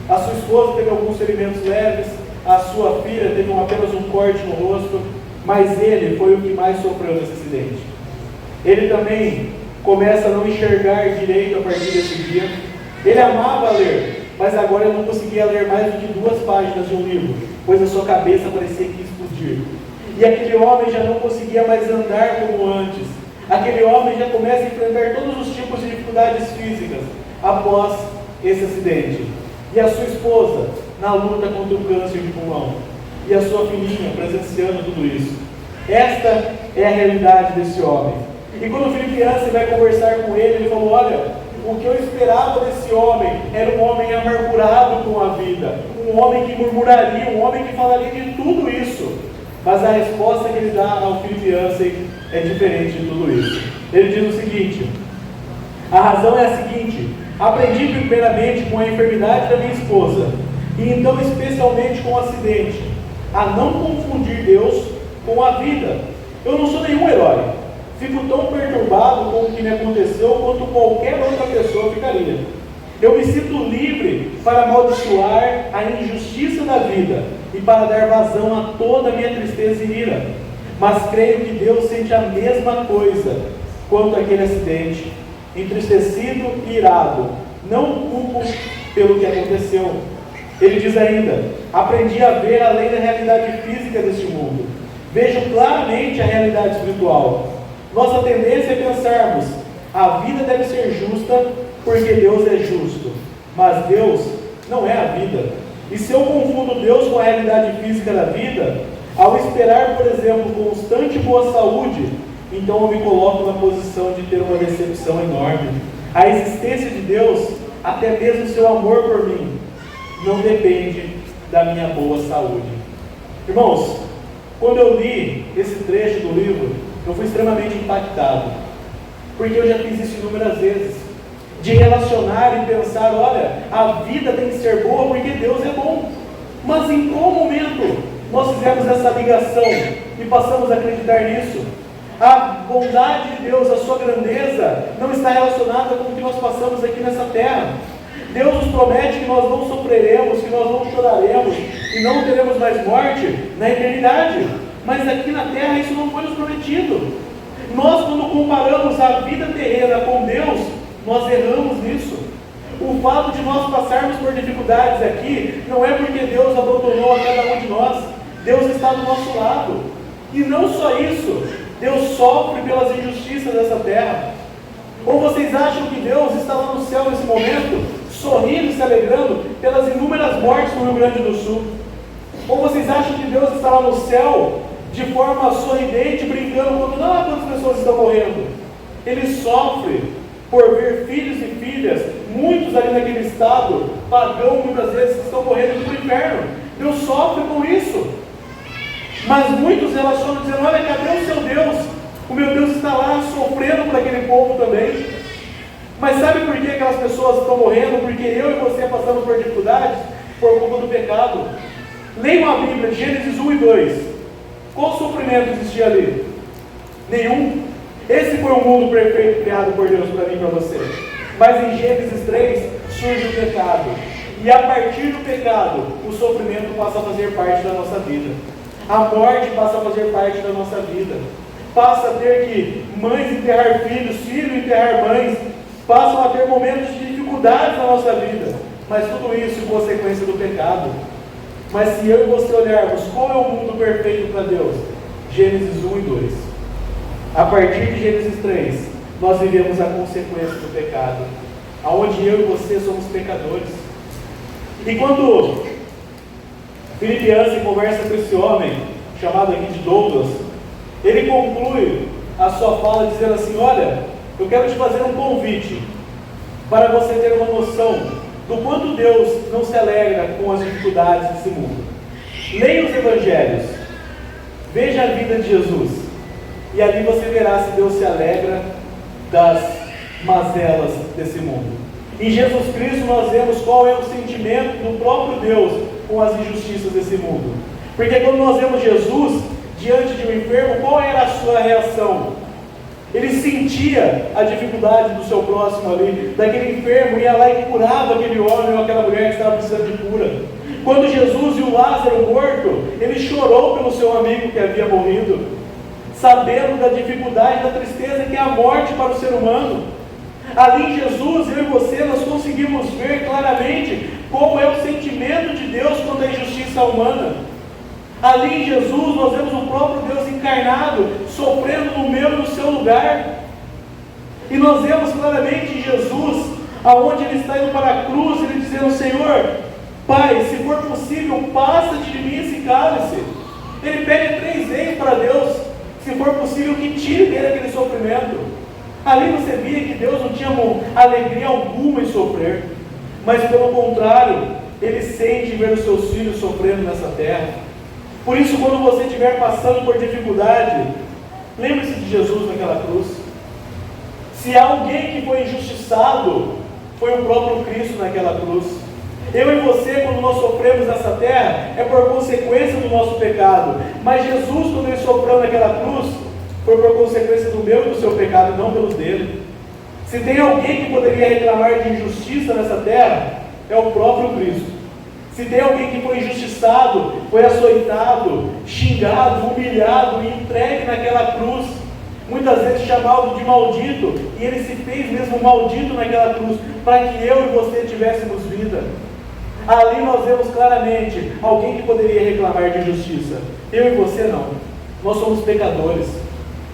B: A sua esposa teve alguns ferimentos leves, a sua filha teve apenas um corte no rosto, mas ele foi o que mais sofreu nesse acidente. Ele também começa a não enxergar direito a partir desse dia. Ele amava ler, mas agora ele não conseguia ler mais do que 2 páginas de um livro, pois a sua cabeça parecia que ia explodir. E aquele homem já não conseguia mais andar como antes. Aquele homem já começa a enfrentar todos os tipos de dificuldades físicas após esse acidente. E a sua esposa na luta contra o câncer de pulmão. E a sua filhinha presenciando tudo isso. Esta é a realidade desse homem. E quando o Filipian vai conversar com ele, ele falou: olha, o que eu esperava desse homem era um homem amargurado com a vida, um homem que murmuraria, um homem que falaria de tudo isso. Mas a resposta que ele dá ao Filipian é diferente de tudo isso. Ele diz o seguinte: a razão é a seguinte: aprendi primeiramente com a enfermidade da minha esposa, e então especialmente com o acidente, a não confundir Deus com a vida. Eu não sou nenhum herói. Fico tão perturbado com o que me aconteceu quanto qualquer outra pessoa ficaria. Eu me sinto livre para amaldiçoar a injustiça da vida e para dar vazão a toda a minha tristeza e ira. Mas creio que Deus sente a mesma coisa quanto aquele acidente. Entristecido e irado, não culpo pelo que aconteceu. Ele diz ainda: aprendi a ver além da realidade física deste mundo. Vejo claramente a realidade espiritual. Nossa tendência é pensarmos: a vida deve ser justa porque Deus é justo. Mas Deus não é a vida. E se eu confundo Deus com a realidade física da vida, ao esperar, por exemplo, constante boa saúde, então eu me coloco na posição de ter uma decepção enorme. A existência de Deus, até mesmo seu amor por mim, não depende da minha boa saúde. Irmãos, quando eu li esse trecho do livro, eu fui extremamente impactado, porque eu já fiz isso inúmeras vezes, de relacionar e pensar: olha, a vida tem que ser boa porque Deus é bom. Mas em qual momento nós fizemos essa ligação e passamos a acreditar nisso? A bondade de Deus, a sua grandeza, não está relacionada com o que nós passamos aqui nessa terra. Deus nos promete que nós não sofreremos, que nós não choraremos e não teremos mais morte na eternidade. Mas aqui na terra isso não foi nos prometido. Nós, quando comparamos a vida terrena com Deus, nós erramos nisso. O fato de nós passarmos por dificuldades aqui não é porque Deus abandonou a cada um de nós. Deus está do nosso lado. E não só isso, Deus sofre pelas injustiças dessa terra. Ou vocês acham que Deus está lá no céu nesse momento, sorrindo e se alegrando pelas inúmeras mortes no Rio Grande do Sul? Ou vocês acham que Deus está lá no céu de forma sorridente, brincando quantas pessoas estão morrendo? Ele sofre por ver filhos e filhas, muitos ali naquele estado, pagão muitas vezes, que estão morrendo para o inferno. Deus sofre com isso. Mas muitos relacionam dizendo: olha, cadê o seu Deus? O meu Deus está lá sofrendo por aquele povo também. Mas sabe por que aquelas pessoas estão morrendo? Porque eu e você passamos por dificuldades? por culpa do pecado. Leiam a Bíblia, Gênesis 1 e 2. Qual sofrimento existia ali? Nenhum. Esse foi o mundo perfeito criado por Deus para mim e para você. Mas em Gênesis 3 surge o pecado. E a partir do pecado, o sofrimento passa a fazer parte da nossa vida. A morte passa a fazer parte da nossa vida. Passa a ter que mães enterrar filhos, filhos enterrar mães. Passam a ter momentos de dificuldades na nossa vida. Mas tudo isso é consequência do pecado. Mas se eu e você olharmos qual é o mundo perfeito para Deus, Gênesis 1 e 2. A partir de Gênesis 3, nós vivemos a consequência do pecado, aonde eu e você somos pecadores. E quando Philip Yancey conversa com esse homem, chamado aqui de Douglas, ele conclui a sua fala dizendo assim: olha, eu quero te fazer um convite, para você ter uma noção do quanto Deus não se alegra com as dificuldades desse mundo. Leia os Evangelhos, veja a vida de Jesus, e ali você verá se Deus se alegra das mazelas desse mundo. Em Jesus Cristo nós vemos qual é o sentimento do próprio Deus com as injustiças desse mundo. Porque quando nós vemos Jesus diante de um enfermo, qual era a sua reação? Ele sentia a dificuldade do seu próximo ali, daquele enfermo, ia lá e curava aquele homem ou aquela mulher que estava precisando de cura. Quando Jesus viu Lázaro morto, ele chorou pelo seu amigo que havia morrido, sabendo da dificuldade, da tristeza que é a morte para o ser humano. Ali em Jesus, eu e você, nós conseguimos ver claramente como é o sentimento de Deus quanto à injustiça humana. Ali em Jesus, nós vemos o próprio Deus encarnado, sofrendo no meu e no seu lugar. E nós vemos claramente em Jesus, aonde Ele está indo para a cruz, Ele dizendo: Senhor, Pai, se for possível, passa-te de mim esse cálice. Ele pede 3 vezes para Deus, se for possível, que tire dele aquele sofrimento. Ali você via que Deus não tinha alegria alguma em sofrer, mas pelo contrário, Ele sente ver os seus filhos sofrendo nessa terra. Por isso, quando você estiver passando por dificuldade, lembre-se de Jesus naquela cruz. Se há alguém que foi injustiçado, foi o próprio Cristo naquela cruz. Eu e você, quando nós sofremos nessa terra, é por consequência do nosso pecado. Mas Jesus, quando Ele sofreu naquela cruz, foi por consequência do meu e do seu pecado, não pelos dele. Se tem alguém que poderia reclamar de injustiça nessa terra, é o próprio Cristo. Se tem alguém que foi injustiçado, foi açoitado, xingado, humilhado e entregue naquela cruz, muitas vezes chamado de maldito, e Ele se fez mesmo maldito naquela cruz, para que eu e você tivéssemos vida. Ali nós vemos claramente alguém que poderia reclamar de injustiça. Eu e você não. Nós somos pecadores.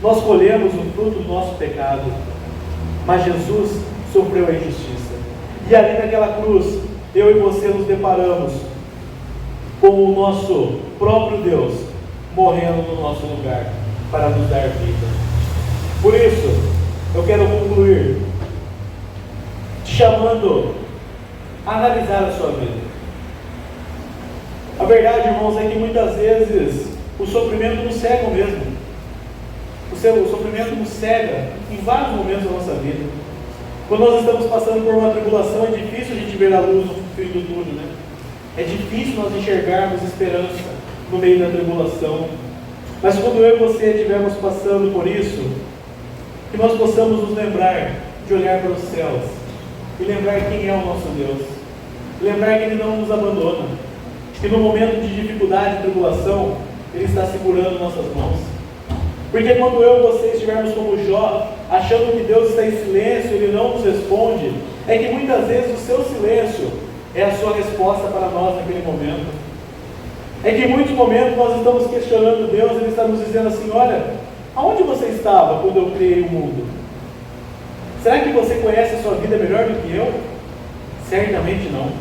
B: Nós colhemos o fruto do nosso pecado. Mas Jesus sofreu a injustiça. E ali naquela cruz, eu e você nos deparamos com o nosso próprio Deus morrendo no nosso lugar para nos dar vida. Por isso, eu quero concluir te chamando a analisar a sua vida. A verdade, irmãos, é que muitas vezes o sofrimento nos cega mesmo. O sofrimento nos cega em vários momentos da nossa vida. Quando nós estamos passando por uma tribulação, é difícil a gente ver a luz no fim do túnel, né? É difícil nós enxergarmos esperança no meio da tribulação. Mas quando eu e você estivermos passando por isso, que nós possamos nos lembrar de olhar para os céus e lembrar quem é o nosso Deus. Lembrar que Ele não nos abandona, que no momento de dificuldade e tribulação, Ele está segurando nossas mãos. Porque quando eu e você estivermos como Jó, achando que Deus está em silêncio, Ele não nos responde, é que muitas vezes o seu silêncio é a sua resposta para nós naquele momento. É que em muitos momentos nós estamos questionando Deus, Ele está nos dizendo assim: olha, aonde você estava quando eu criei o mundo? Será que você conhece a sua vida melhor do que eu? Certamente não.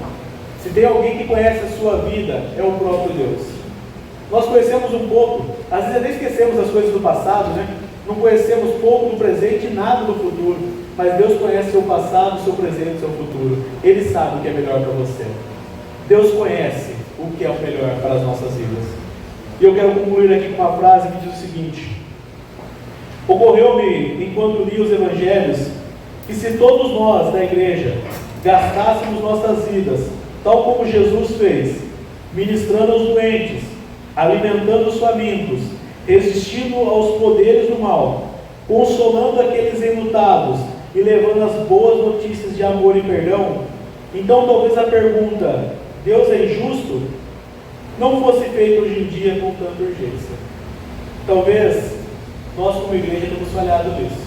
B: Se tem alguém que conhece a sua vida, é o próprio Deus. Nós conhecemos um pouco, às vezes até esquecemos as coisas do passado, né? Não conhecemos pouco do presente e nada do futuro, mas Deus conhece o seu passado, o seu presente e o seu futuro. Ele sabe o que é melhor para você. Deus conhece o que é o melhor para as nossas vidas. E eu quero concluir aqui com uma frase que diz o seguinte: ocorreu-me, enquanto li os Evangelhos, que se todos nós da igreja gastássemos nossas vidas tal como Jesus fez, ministrando aos doentes, alimentando os famintos, resistindo aos poderes do mal, consolando aqueles enlutados e levando as boas notícias de amor e perdão. Então talvez a pergunta, Deus é injusto, não fosse feita hoje em dia com tanta urgência. Talvez nós como igreja temos falhado nisso.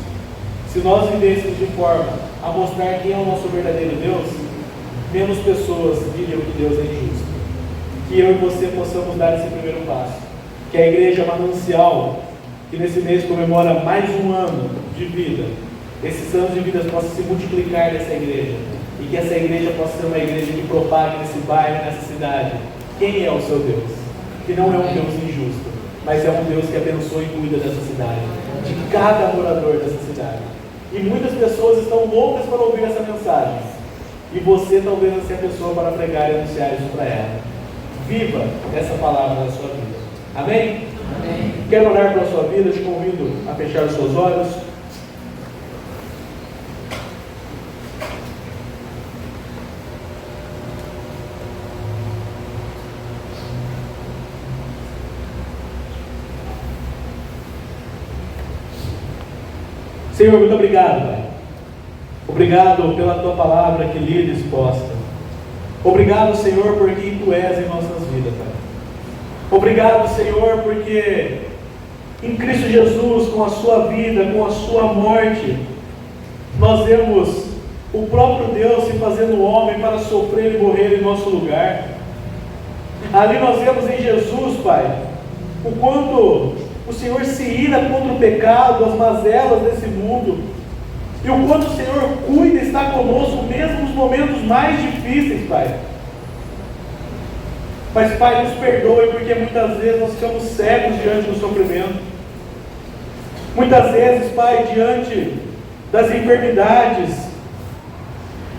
B: Se nós vivêssemos de forma a mostrar quem é o nosso verdadeiro Deus, menos pessoas diriam que Deus é injusto. Que eu e você possamos dar esse primeiro passo. Que a igreja Manancial, que nesse mês comemora mais um ano de vida, esses anos de vida possam se multiplicar nessa igreja. E que essa igreja possa ser uma igreja que propague nesse bairro, nessa cidade. Quem é o seu Deus? Que não é um Deus injusto, mas é um Deus que abençoa e cuida dessa cidade, de cada morador dessa cidade. E muitas pessoas estão loucas para ouvir essa mensagem. E você talvez não seja a pessoa para pregar e anunciar isso para ela. Viva essa palavra na sua vida. Amém?
C: Amém.
B: Quero orar pela sua vida, te convido a fechar os seus olhos. Senhor, muito obrigado, Pai. Obrigado pela Tua palavra que lida e exposta. Obrigado, Senhor, por quem Tu és em nossas vidas, Pai. Obrigado, Senhor, porque em Cristo Jesus, com a Sua vida, com a Sua morte, nós vemos o próprio Deus se fazendo homem para sofrer e morrer em nosso lugar. Ali nós vemos em Jesus, Pai, o quanto o Senhor se ira contra o pecado, as mazelas desse mundo, e o quanto o Senhor cuida e está conosco, mesmo nos momentos mais difíceis, Pai. Mas, Pai, nos perdoe, porque muitas vezes nós ficamos cegos diante do sofrimento. Muitas vezes, Pai, diante das enfermidades,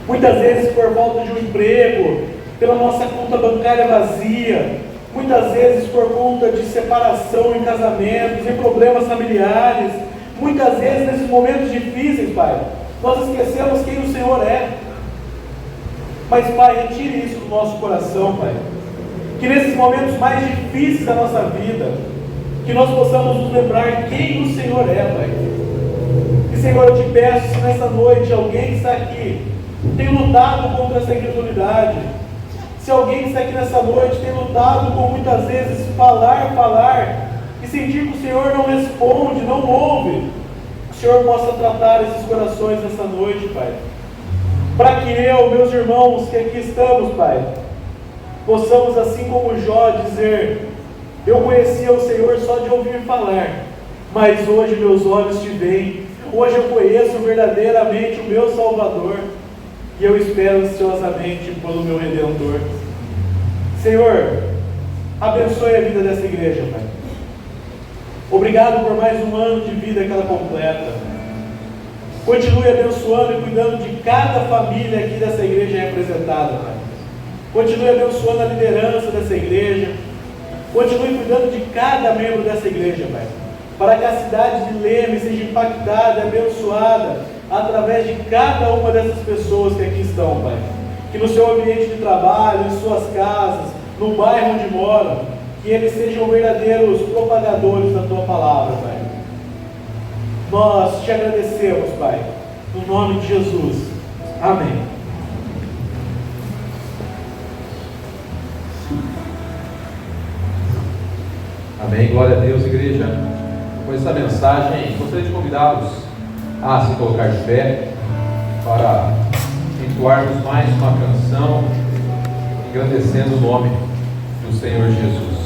B: muitas vezes por falta de um emprego, pela nossa conta bancária vazia, muitas vezes por conta de separação em casamentos, em problemas familiares, muitas vezes nesses momentos difíceis, Pai, nós esquecemos quem o Senhor é. Mas, Pai, retire isso do nosso coração, Pai. Que nesses momentos mais difíceis da nossa vida, que nós possamos nos lembrar quem o Senhor é, Pai. E, Senhor, eu te peço, se nessa noite alguém que está aqui tem lutado contra essa incredulidade, se alguém que está aqui nessa noite tem lutado com muitas vezes falar, e sentir que o Senhor não responde, não ouve, que o Senhor possa tratar esses corações nessa noite, Pai. Para que eu, meus irmãos que aqui estamos, Pai, possamos, assim como Jó, dizer: eu conhecia o Senhor só de ouvir falar, mas hoje meus olhos te veem, hoje eu conheço verdadeiramente o meu Salvador, e eu espero ansiosamente pelo meu Redentor. Senhor, abençoe a vida dessa igreja, Pai. Obrigado por mais um ano de vida que ela completa. Continue abençoando e cuidando de cada família aqui dessa igreja representada, Pai. Continue abençoando a liderança dessa igreja. Continue cuidando de cada membro dessa igreja, Pai, para que a cidade de Leme seja impactada e abençoada através de cada uma dessas pessoas que aqui estão, Pai. Que no seu ambiente de trabalho, em suas casas, no bairro onde moram, que eles sejam verdadeiros propagadores da Tua palavra, Pai. Nós te agradecemos, Pai, no nome de Jesus. Amém.
A: Amém, glória a Deus, igreja. Com essa mensagem, gostaria de convidá-los a se colocar de pé para entoarmos mais uma canção, agradecendo o nome do Senhor Jesus.